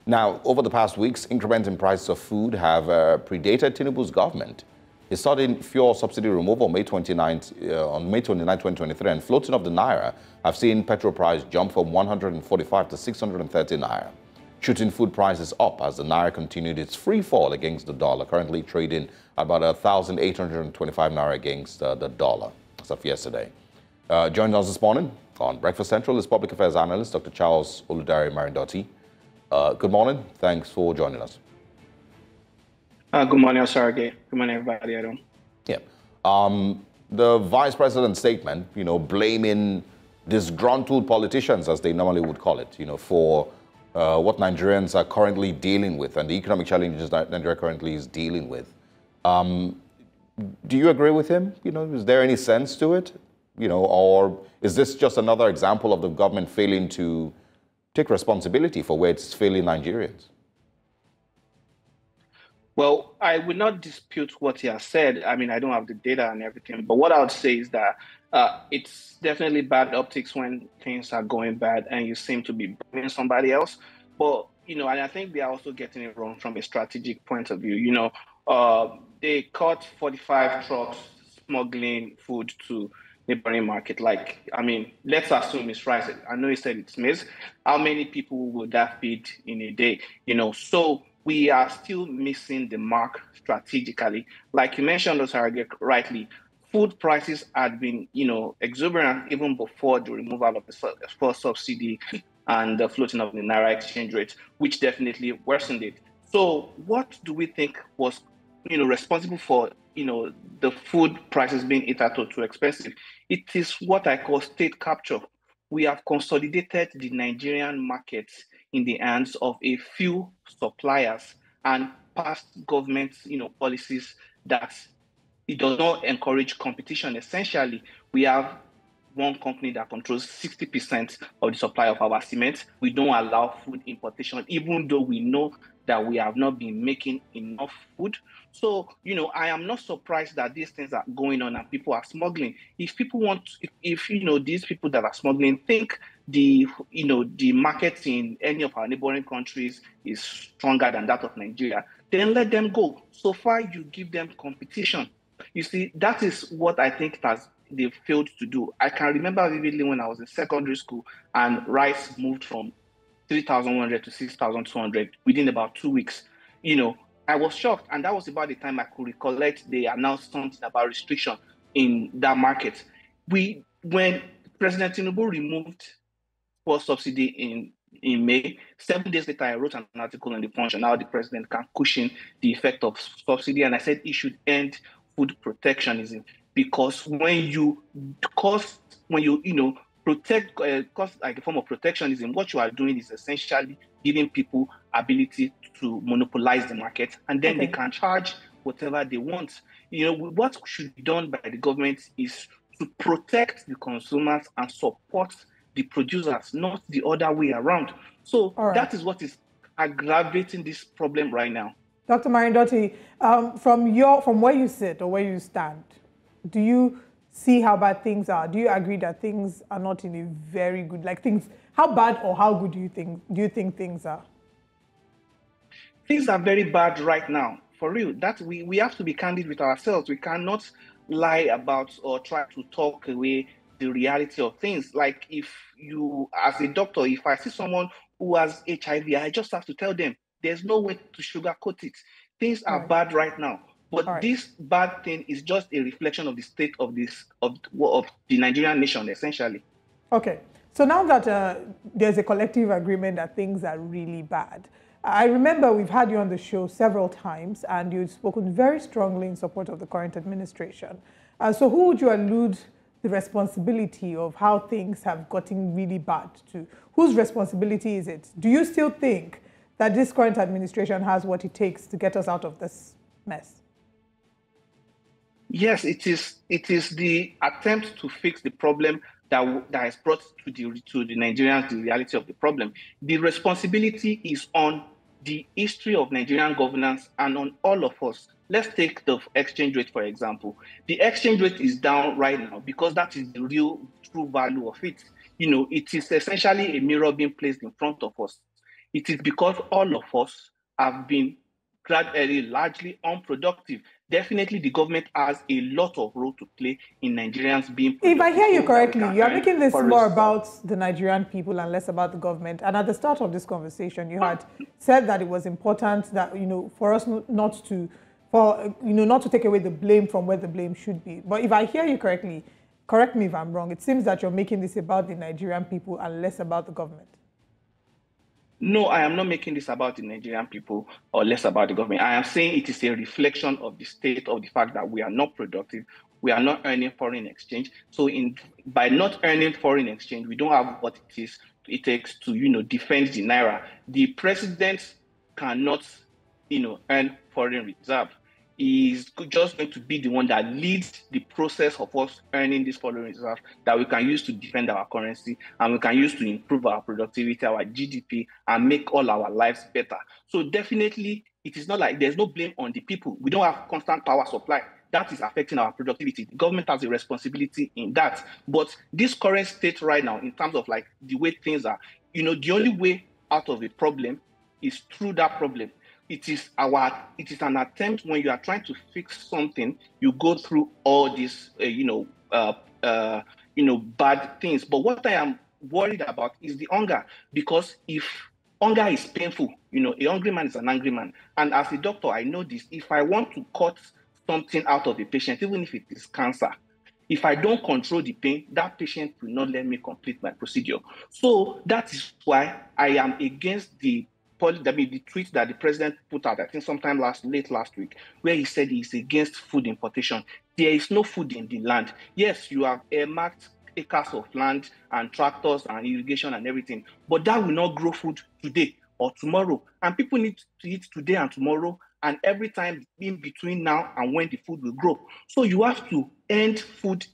Now, over the past weeks, increments in prices of food have predated Tinubu's government. His sudden fuel subsidy removal on May 29, 2023, and floating of the naira have seen petrol price jump from 145 to 630 naira, shooting food prices up as the naira continued its free fall against the dollar, currently trading at about 1,825 naira against the dollar as of yesterday. Joining us this morning on Breakfast Central is public affairs analyst Dr. Charles Oludare Marindoti. Good morning. Thanks for joining us. Good morning, Osarge. Good morning, everybody. Yeah. The Vice President's statement, blaming disgruntled politicians, as they normally would call it, for what Nigerians are currently dealing with and the economic challenges that Nigeria currently is dealing with. Do you agree with him? Is there any sense to it? Or is this just another example of the government failing to take responsibility for where it's failing Nigerians? Well, I would not dispute what he has said. I mean, I don't have the data and everything, but what I would say is that it's definitely bad optics when things are going bad and you seem to be blaming somebody else. But, and I think they are also getting it wrong from a strategic point of view. They caught 45 trucks smuggling food to neighboring market. Let's assume it's right. I know he said it's missed. How many people would that feed in a day? So we are still missing the mark strategically. Like you mentioned, Osarage, rightly, food prices had been, exuberant even before the removal of the first subsidy and the floating of the naira exchange rate, which definitely worsened it. So what do we think was, responsible for, the food prices being hitherto too expensive? It is what I call state capture. We have consolidated the Nigerian market in the hands of a few suppliers and past government, policies that it does not encourage competition. Essentially, we have one company that controls 60% of the supply of our cement. We don't allow food importation, even though we know that we have not been making enough food. So, I am not surprised that these things are going on and people are smuggling. If people if these people that are smuggling think the market in any of our neighboring countries is stronger than that of Nigeria, then let them go. So far, you give them competition. You see, that is what I think they've failed to do. I can remember vividly when I was in secondary school and rice moved from 3,100 to 6,200 within about 2 weeks. I was shocked, and that was about the time I could recollect they announced something about restriction in that market. When President Tinubu removed fuel subsidy in May, 7 days later, I wrote an article on the Punch on how the president can cushion the effect of subsidy, and I said he should end food protectionism, because when you protect cost like a form of protectionism, what you are doing is essentially giving people ability to monopolize the market, and then they can charge whatever they want. What should be done by the government is to protect the consumers and support the producers, not the other way around. So that is what is aggravating this problem right now. Dr. Marindoti, from where you sit or where you stand, do you see how bad things are? Do you agree that things are not in a very good, how bad or how good do you think things are? Things are very bad right now, for real. That we have to be candid with ourselves. We cannot lie about or try to talk away the reality of things. Like, if you, as a doctor, if I see someone who has HIV, I just have to tell them there's no way to sugarcoat it. Things are bad right now. But this bad thing is just a reflection of the state of the Nigerian nation, essentially. Okay. So now that there's a collective agreement that things are really bad, I remember we've had you on the show several times and you've spoken very strongly in support of the current administration. So who would you allude the responsibility of how things have gotten really bad to? Whose responsibility is it? Do you still think that this current administration has what it takes to get us out of this mess? Yes, it is the attempt to fix the problem that has brought to the Nigerians the reality of the problem. The responsibility is on the history of Nigerian governance and on all of us. Let's take the exchange rate, for example. The exchange rate is down right now because that is the real true value of it. It is essentially a mirror being placed in front of us. It is because all of us have been largely unproductive. Definitely, the government has a lot of role to play in Nigerians being productive. If I hear you correctly, you are making this more results. about the Nigerian people and less about the government. And at the start of this conversation, you had said that it was important that, for us not to, not to take away the blame from where the blame should be. But if I hear you correctly, correct me if I'm wrong, it seems that you're making this about the Nigerian people and less about the government. No, I am not making this about the Nigerian people or less about the government. I am saying it is a reflection of the state of the fact that we are not productive. We are not earning foreign exchange. So by not earning foreign exchange, we don't have what it takes to, defend the naira. The president cannot, earn foreign reserve. Is just going to be the one that leads the process of us earning this foreign reserve that we can use to defend our currency and we can use to improve our productivity, our GDP, and make all our lives better. So definitely, it is not like there's no blame on the people. We don't have constant power supply. That is affecting our productivity. The government has a responsibility in that. But this current state right now, in terms of like the way things are, the only way out of a problem is through that problem. It is an attempt when you are trying to fix something, you go through all these, bad things. But what I am worried about is the hunger, because if hunger is painful, a hungry man is an angry man. And as a doctor, I know this. If I want to cut something out of a patient, even if it is cancer, if I don't control the pain, that patient will not let me complete my procedure. So that is why I am against the tweet that the president put out, I think sometime late last week, where he said he is against food importation. There is no food in the land. Yes, you have earmarked acres of land and tractors and irrigation and everything, but that will not grow food today or tomorrow. And people need to eat today and tomorrow and every time in between now and when the food will grow. So you have to end food,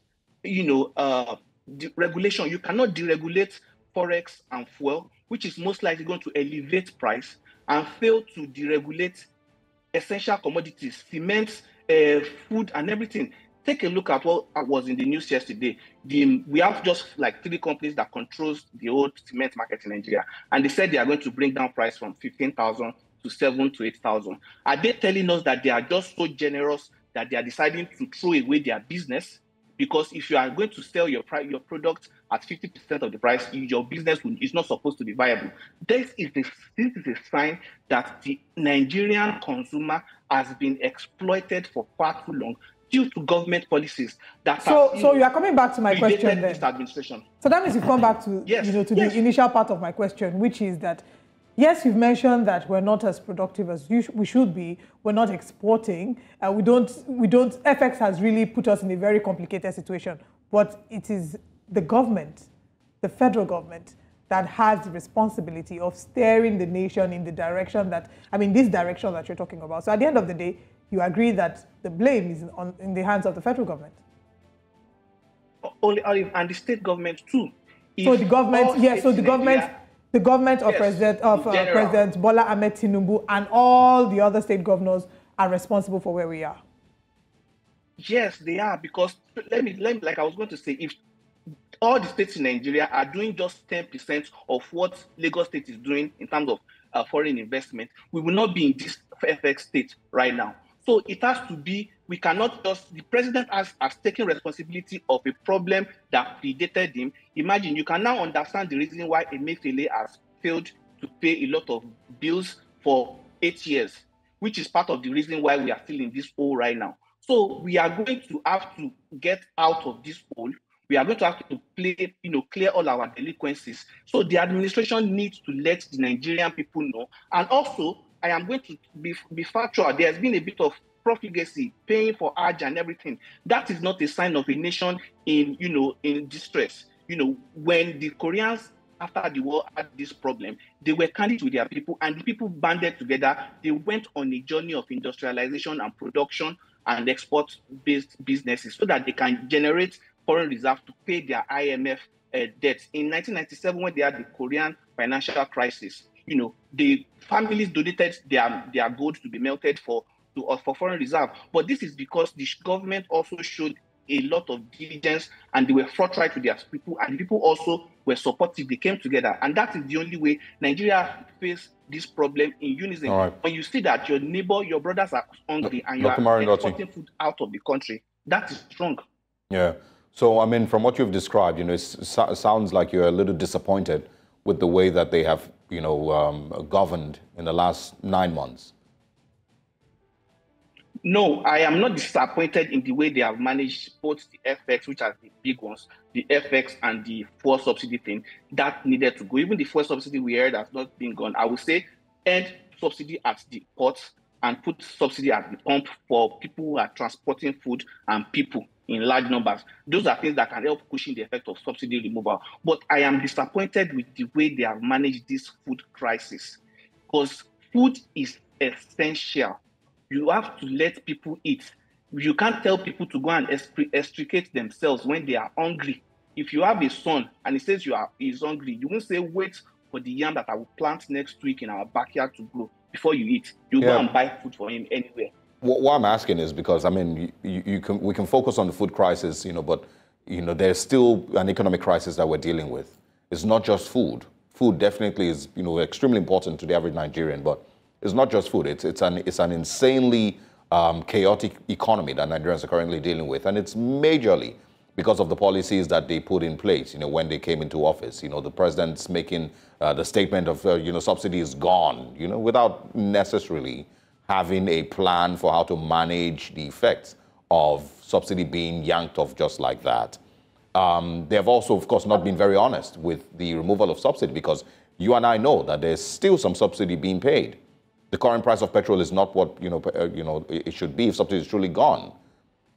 regulation. You cannot deregulate forex and fuel, which is most likely going to elevate price, and fail to deregulate essential commodities, cement, food, and everything. Take a look at what was in the news yesterday. We have just like 3 companies that controls the whole cement market in Nigeria, and they said they are going to bring down price from 15,000 to 7,000 to 8,000. Are they telling us that they are just so generous that they are deciding to throw away their business? Because if you are going to sell your product at 50% of the price, your business is not supposed to be viable. This is a sign that the Nigerian consumer has been exploited for far too long due to government policies that so you are coming back to my question then. This administration. So that means you've come back to the initial part of my question, which is that yes, you've mentioned that we're not as productive as we should be. We're not exporting. We don't. FX has really put us in a very complicated situation. But it is the government, the federal government, that has the responsibility of steering the nation in the direction this direction that you're talking about. So at the end of the day, you agree that the blame is in the hands of the federal government. And the state government too. So the government, yes. So the government. The government of President Bola Tinubu and all the other state governors are responsible for where we are. Yes, they are, because let me like I was going to say, if all the states in Nigeria are doing just 10% of what Lagos State is doing in terms of foreign investment, we will not be in this FX state right now. So it has to be, we cannot just, the president has taken responsibility of a problem that predated him. Imagine, you can now understand the reason why Emefiele has failed to pay a lot of bills for 8 years, which is part of the reason why we are still in this hole right now. So we are going to have to get out of this hole. We are going to have to clear all our delinquencies. So the administration needs to let the Nigerian people know. And also, I am going to be factual. There has been a bit of profligacy, paying for Hajj and everything. That is not a sign of a nation in distress. When the Koreans after the war had this problem, they were candid with their people, and the people banded together. They went on a journey of industrialization and production and export-based businesses so that they can generate foreign reserves to pay their IMF debts. In 1997, when they had the Korean financial crisis, the families donated their gold to be melted for foreign reserve. But this is because the government also showed a lot of diligence, and they were forthright with their people, and the people also were supportive. They came together, and that is the only way Nigeria faced this problem in unison. All right. When you see that your neighbor, your brothers are hungry, and you Dr. are Marindotti. exporting food out of the country, that is strong. Yeah. So, I mean, from what you've described, it sounds like you're a little disappointed with the way that they have, governed in the last 9 months. No, I am not disappointed in the way they have managed both the FX, which are the big ones, the FX and the fuel subsidy thing. That needed to go. Even the fuel subsidy we heard has not been gone. I would say end subsidy at the ports and put subsidy at the pump for people who are transporting food and people in large numbers. Those are things that can help cushion the effect of subsidy removal. But I am disappointed with the way they have managed this food crisis, because food is essential. You have to let people eat. You can't tell people to go and extricate themselves when they are hungry. If you have a son and he says he's hungry, you won't say, wait for the yam that I will plant next week in our backyard to grow before you eat. You go and buy food for him anywhere. What I'm asking is because, I mean, we can focus on the food crisis, but, there's still an economic crisis that we're dealing with. It's not just food. Food definitely is, extremely important to the average Nigerian, but it's not just food. It's an insanely chaotic economy that Nigerians are currently dealing with, and it's majorly because of the policies that they put in place. When they came into office, the president's making the statement of subsidy is gone, without necessarily having a plan for how to manage the effects of subsidy being yanked off just like that. They have also, of course, not been very honest with the removal of subsidy, because you and I know that there's still some subsidy being paid. The current price of petrol is not what it should be if subsidy is truly gone.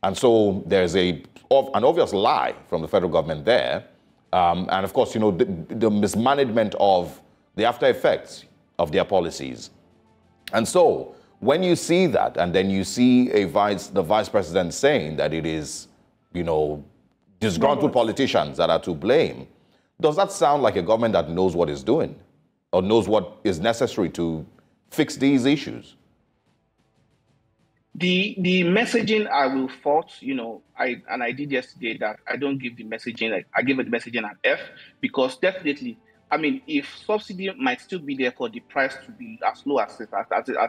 And so there's an obvious lie from the federal government there. And of course, the mismanagement of the after effects of their policies. And so when you see that, and then you see the vice president saying that it is, disgruntled politicians that are to blame, does that sound like a government that knows what it's doing or knows what is necessary to fix these issues? The messaging I will fault, I did yesterday that I don't give the messaging, like I give it the messaging an F, because definitely, I mean, if subsidy might still be there for the price to be as low as it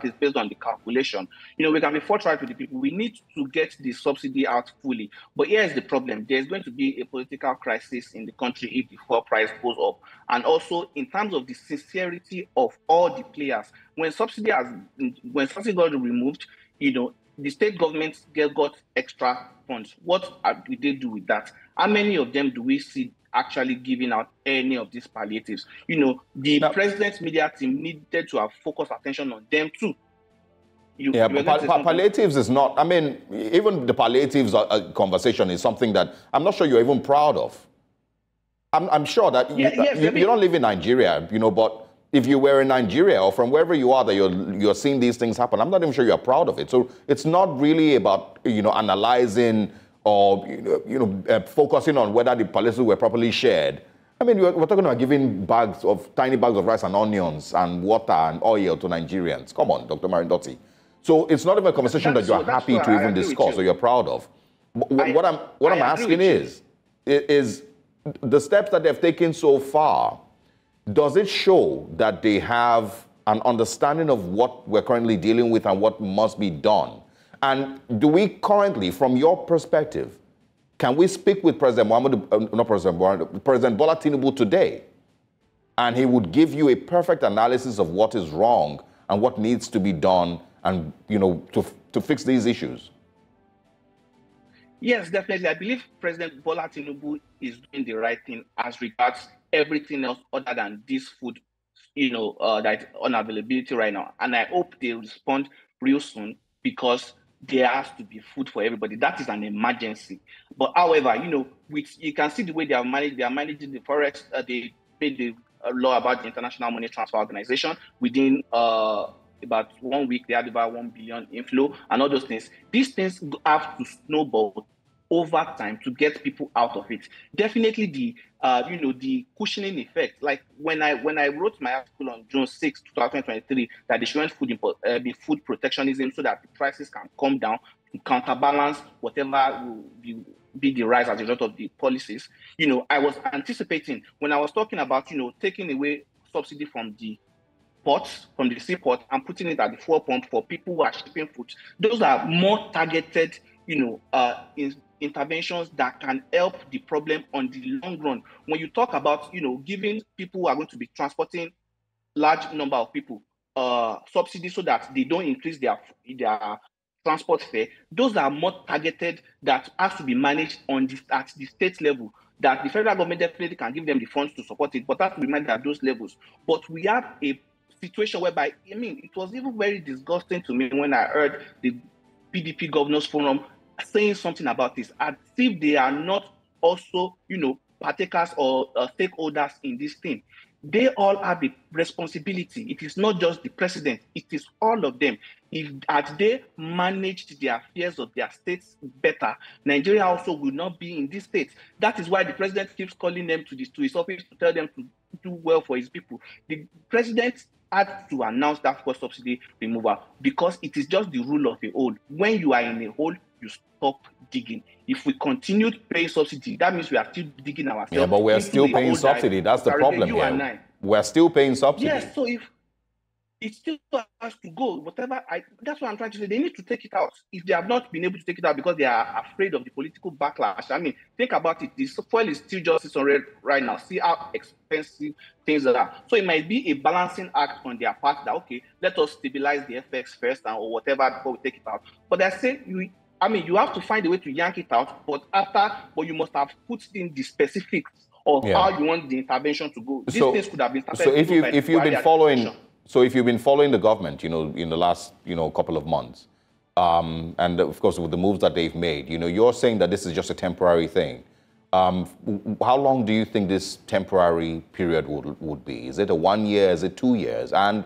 is based on the calculation, we can be forthright with the people. We need to get the subsidy out fully. But here's the problem. There's going to be a political crisis in the country if the fuel price goes up. And also, in terms of the sincerity of all the players, when subsidy got removed, the state governments got extra funds. What did they do with that? How many of them do we see actually giving out any of these palliatives? The president's media team needed to have focused attention on them too. Palliatives is not, I mean, even the palliatives conversation is something that I'm not sure you're even proud of. I'm sure that you don't live in Nigeria, but if you were in Nigeria or from wherever you are that you're seeing these things happen, I'm not even sure you're proud of it. So it's not really about, analyzing or, focusing on whether the policies were properly shared. I mean, we're talking about giving tiny bags of rice and onions and water and oil to Nigerians. Come on, Dr. Marindotti. So it's not even a conversation that you're happy to even discuss or you're proud of. What I'm asking is the steps that they've taken so far, does it show that they have an understanding of what we're currently dealing with and what must be done? And do we currently, from your perspective, can we speak with President Bola Tinubu today, and he would give you a perfect analysis of what is wrong and what needs to be done and, to fix these issues? Yes, definitely. I believe President Bola Tinubu is doing the right thing as regards everything else other than this food, that unavailability right now. And I hope they respond real soon, because there has to be food for everybody. That is an emergency. But however, you can see the way they are managing the forex. They made the law about the International Money Transfer Organization. Within about 1 week, they had about 1 billion inflow and all those things. These things have to snowball over time to get people out of it. Definitely the cushioning effect. Like when I wrote my article on June 6, 2023, that they shouldn't be food protectionism so that the prices can come down to counterbalance whatever will be be the rise as a result of the policies. I was anticipating when I was talking about, taking away subsidy from the ports, from the seaport, and putting it at the fuel pump for people who are shipping food. Those are more targeted, interventions that can help the problem on the long run. When you talk about, giving people who are going to be transporting large number of people subsidies so that they don't increase their transport fare, those are more targeted, that has to be managed at the state level, that the federal government definitely can give them the funds to support it, but that has to be managed at those levels. But we have a situation whereby, it was even very disgusting to me when I heard the PDP Governors Forum saying something about this, as if they are not also, partakers or stakeholders in this thing. They all have a responsibility. It is not just the president, it is all of them. If had they managed the affairs of their states better, Nigeria also will not be in this state. That is why the president keeps calling them to his office to tell them to do well for his people. The president had to announce that fuel subsidy removal because it is just the rule of the hole. When you are in a hole, you stop digging. If we continue paying subsidy, that means we are still digging ourselves. Yeah, but we're still paying subsidy. That's the problem here. We're still paying subsidy. Yes, so if it still has to go, that's what I'm trying to say. They need to take it out. If they have not been able to take it out because they are afraid of the political backlash, think about it. The fuel is still just 600 right now. See how expensive things are. So it might be a balancing act on their part that, okay, let us stabilize the FX first or whatever before we take it out. But I say, you have to find a way to yank it out, but you must have put in the specifics of how you want the intervention to go. These things could have been started. So if you've been following... So if you've been following the government, in the last, couple of months, and of course with the moves that they've made, you're saying that this is just a temporary thing. How long do you think this temporary period would be? Is it a 1 year? Is it 2 years? And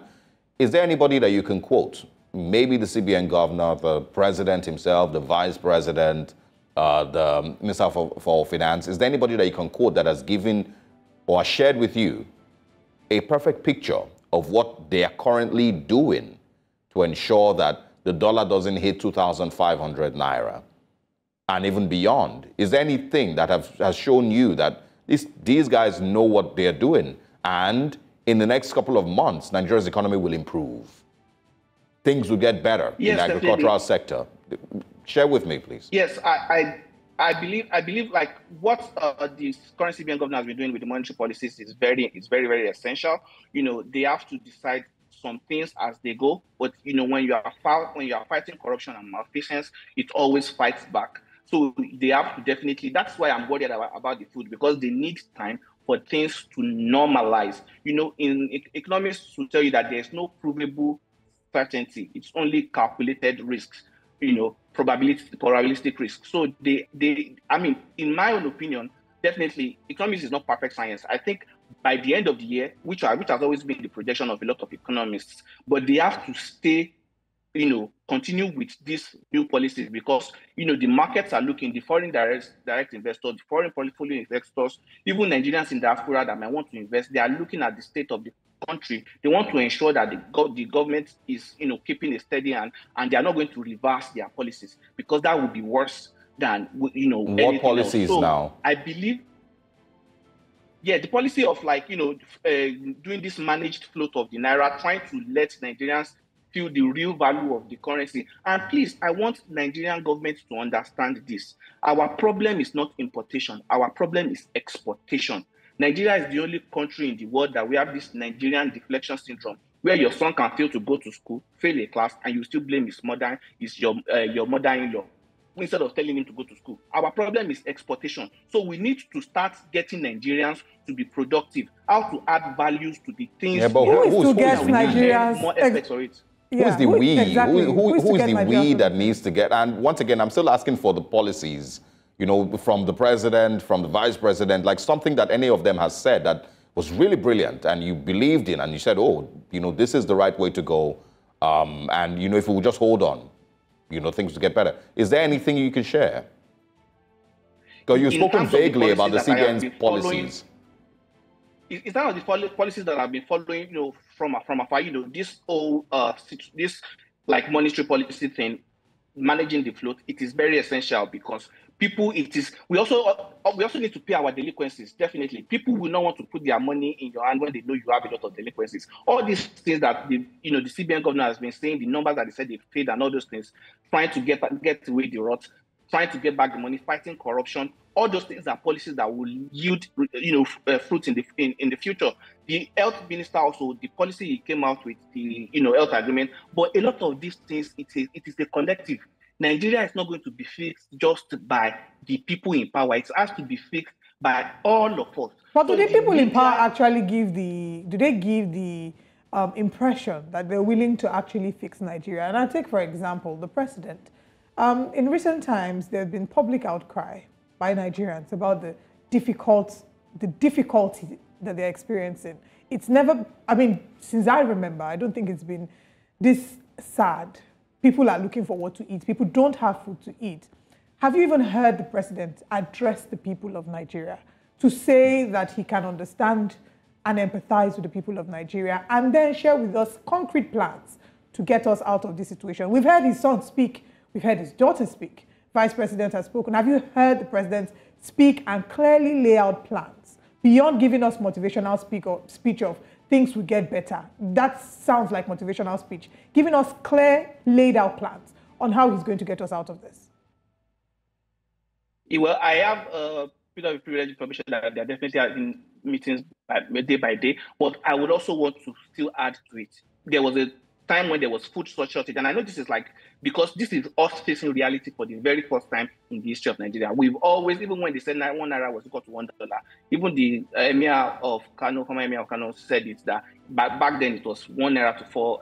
is there anybody that you can quote? Maybe the CBN governor, the president himself, the vice president, the minister for finance. Is there anybody that you can quote that has given or shared with you a perfect picture of what they are currently doing to ensure that the dollar doesn't hit 2,500 naira and even beyond? Is there anything that has shown you that these guys know what they're doing, and in the next couple of months, Nigeria's economy will improve? Things will get better in the agricultural sector. Share with me, please. Yes, I believe like what the current CBN governor has been doing with the monetary policies is very, very essential. They have to decide some things as they go, but when you are fighting corruption and malfeasance, it always fights back. So they have to definitely. That's why I'm worried about the food, because they need time for things to normalize. Economists will tell you that there's no provable certainty. It's only calculated risks. Probabilistic risk. So in my own opinion, definitely economics is not perfect science. I think by the end of the year, which has always been the projection of a lot of economists, but they have to stay, continue with these new policies, because the markets are looking, the foreign direct investors, the foreign portfolio investors, even Nigerians in diaspora that might want to invest, they are looking at the state of the country. They want to ensure that the government is keeping a steady hand, and they are not going to reverse their policies, because that would be worse than what policies else. So now? I believe, the policy of doing this managed float of the naira, trying to let Nigerians feel the real value of the currency. And please, I want Nigerian government to understand this. Our problem is not importation. Our problem is exportation. Nigeria is the only country in the world that we have this Nigerian deflection syndrome, where your son can fail to go to school, fail a class, and you still blame his mother, your mother-in-law, instead of telling him to go to school. Our problem is exportation. So we need to start getting Nigerians to be productive, how to add values to the things. Yeah, but who is to get Nigerians more effects for it? Who is the we? Exactly. Who is the we that needs to get? And once again, I'm still asking for the policies, from the president, from the vice president, like something that any of them has said that was really brilliant and you believed in, and you said, this is the right way to go. And, if we would just hold on, things to get better. Is there anything you can share? Because you've spoken vaguely about the CBN's policies. It's not the policies that I've been following, from afar. This whole this monetary policy thing, managing the float, it is very essential, because people, it is, we also need to pay our delinquencies, definitely. People will not want to put their money in your hand when they know you have a lot of delinquencies. All these things that the CBN governor has been saying, the numbers that they said they've paid and all those things, trying to get away the rot, trying to get back the money, fighting corruption, all those things are policies that will yield, fruit in the future. The health minister also, the policy he came out with, the health agreement, but a lot of these things, it is a collective. Nigeria is not going to be fixed just by the people in power. It has to be fixed by all of us. But do the people in power actually give the impression that they're willing to actually fix Nigeria? And I take, for example, the president. In recent times, there have been public outcry by Nigerians about the difficulty that they're experiencing. It's never, since I remember, I don't think it's been this sad. People are looking for what to eat. People don't have food to eat. Have you even heard the president address the people of Nigeria to say that he can understand and empathize with the people of Nigeria and then share with us concrete plans to get us out of this situation? We've heard his son speak. We've heard his daughter speak. Vice President has spoken. Have you heard the president speak and clearly lay out plans beyond giving us motivational speech of things will get better? That sounds like motivational speech. Giving us clear, laid out plans on how he's going to get us out of this. Well, I have a bit of privileged information that they're definitely in meetings day by day, but I would also want to still add to it. There was a time when there was food shortage, and I know this is because this is us facing reality for the very first time in the history of Nigeria. We've always, even when they said 1 naira was equal to $1, even the Emir of Kano, former Emir of Kano, said it that back then it was $1 to 4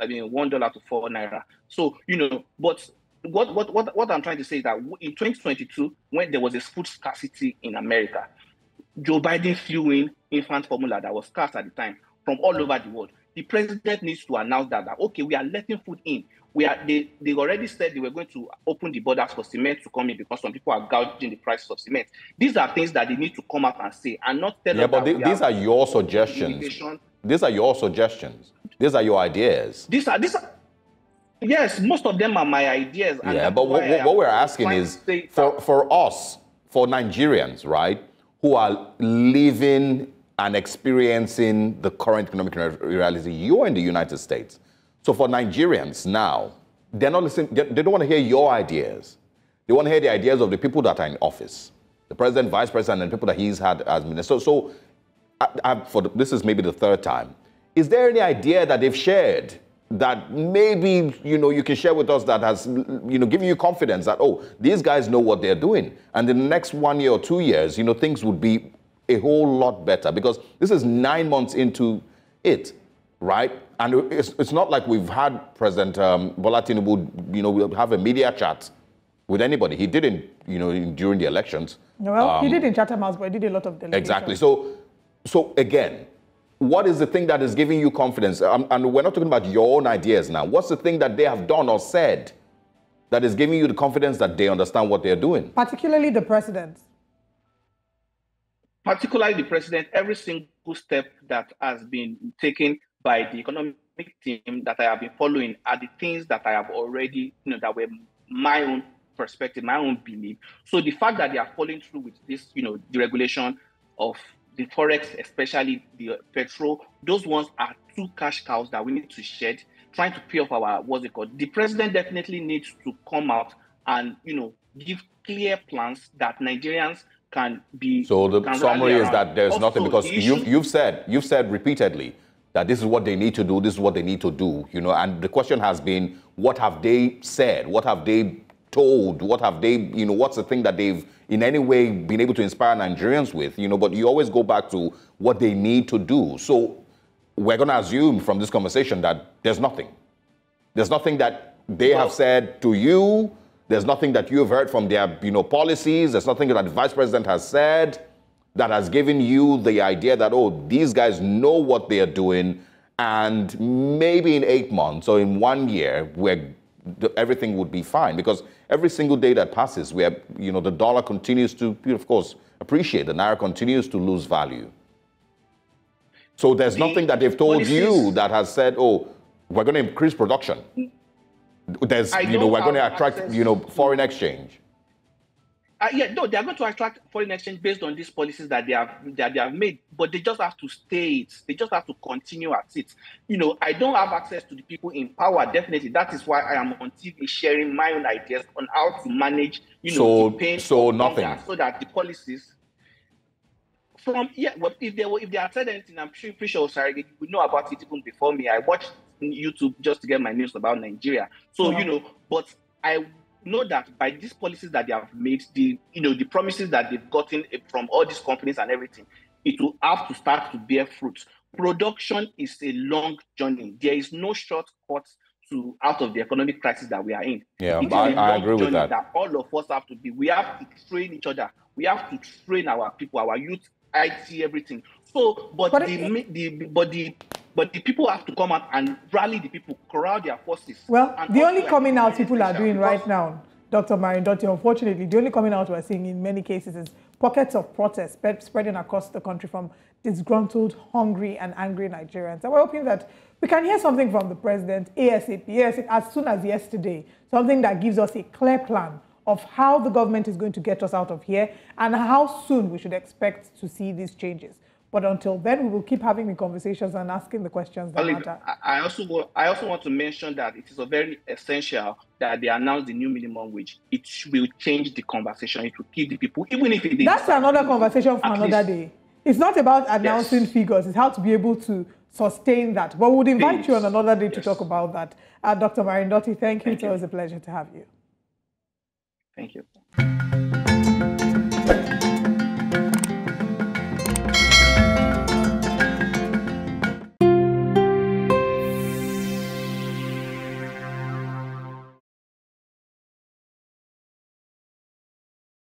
naira. So but what I'm trying to say is that in 2022, when there was a food scarcity in America, Joe Biden flew in infant formula that was scarce at the time from all over the world. The president needs to announce that okay, we are letting food in. They already said they were going to open the borders for cement to come in because some people are gouging the prices of cement. These are things that they need to come out and say and not tell us. Yeah, but these are your suggestions. These are your suggestions. These are your ideas. These are yes, most of them are my ideas. Yeah, but what we're asking is for us, for Nigerians, right, who are living and experiencing the current economic reality. You're in the United States. So for Nigerians now, they're not listening, they don't want to hear your ideas. They want to hear the ideas of the people that are in office, the president, vice president, and people that he's had as minister. So this is maybe the third time. Is there any idea that they've shared that maybe, you can share with us that has, given you confidence that, these guys know what they're doing. And in the next 1 year or 2 years, things would be a whole lot better, because this is 9 months into it, right? And it's not like we've had President Bola Tinubu, have a media chat with anybody. He didn't, during the elections. Well, he did in Chatham House, but he did a lot of delegation. Exactly. So again, what is the thing that is giving you confidence? And we're not talking about your own ideas now. What's the thing that they have done or said that is giving you the confidence that they understand what they're doing? Particularly the president. Particularly the president, every single step that has been taken by the economic team that I have been following are the things that I have already, that were my own perspective, my own belief. So the fact that they are following through with this, the regulation of the forex, especially the petrol, those ones are two cash cows that we need to shed, trying to pay off our, the president definitely needs to come out and, give clear plans that Nigerians can be. So the summary is that there's also nothing, because you've said repeatedly that this is what they need to do, this is what they need to do, and the question has been, what have they said? What have they told? What have they, what's the thing that they've in any way been able to inspire Nigerians with, but you always go back to what they need to do. So we're going to assume from this conversation that there's nothing. There's nothing that they have said to you. There's nothing that you've heard from their, policies. There's nothing that the vice president has said that has given you the idea that, these guys know what they're doing, and maybe in 8 months or in 1 year, everything would be fine. Because every single day that passes, where, the dollar continues to, of course, appreciate, the naira continues to lose value. So there's nothing that they've told you that has said, we're going to increase production. There's, we're going to attract, foreign exchange. Yeah, no, they are going to attract foreign exchange based on these policies that they have made, but they just have to stay it. They just have to continue at it. I don't have access to the people in power. Definitely, that is why I am on TV sharing my own ideas on how to manage, the pain of nothing, hunger, so that the policies. Well, if they had said anything, I'm pretty sure Sarah would know about it even before me. I watched YouTube just to get my news about Nigeria. So but I know that by these policies that they have made, the promises that they've gotten from all these companies and everything, it will have to start to bear fruit. Production is a long journey. There is no shortcut out of the economic crisis that we are in. Yeah, I agree with that. All of us have to be. We have to train each other. We have to train our people, our youth, IT, everything. So, but the people have to come out and rally the people, corral their forces. Well, the only coming out people are doing right now, Dr. Marindoti, unfortunately, the only coming out we're seeing in many cases is pockets of protest spreading across the country from disgruntled, hungry, and angry Nigerians. And we're hoping that we can hear something from the president ASAP, as soon as yesterday, something that gives us a clear plan of how the government is going to get us out of here and how soon we should expect to see these changes. But until then, we will keep having the conversations and asking the questions that matter. I also want to mention that it is very essential that they announce the new minimum wage. It will change the conversation. It will keep the people, even if it is. That's another conversation for another day. It's not about announcing figures. It's how to be able to sustain that. But we would invite you on another day to talk about that. Dr. Marindoti, thank you. It was a pleasure to have you. Thank you.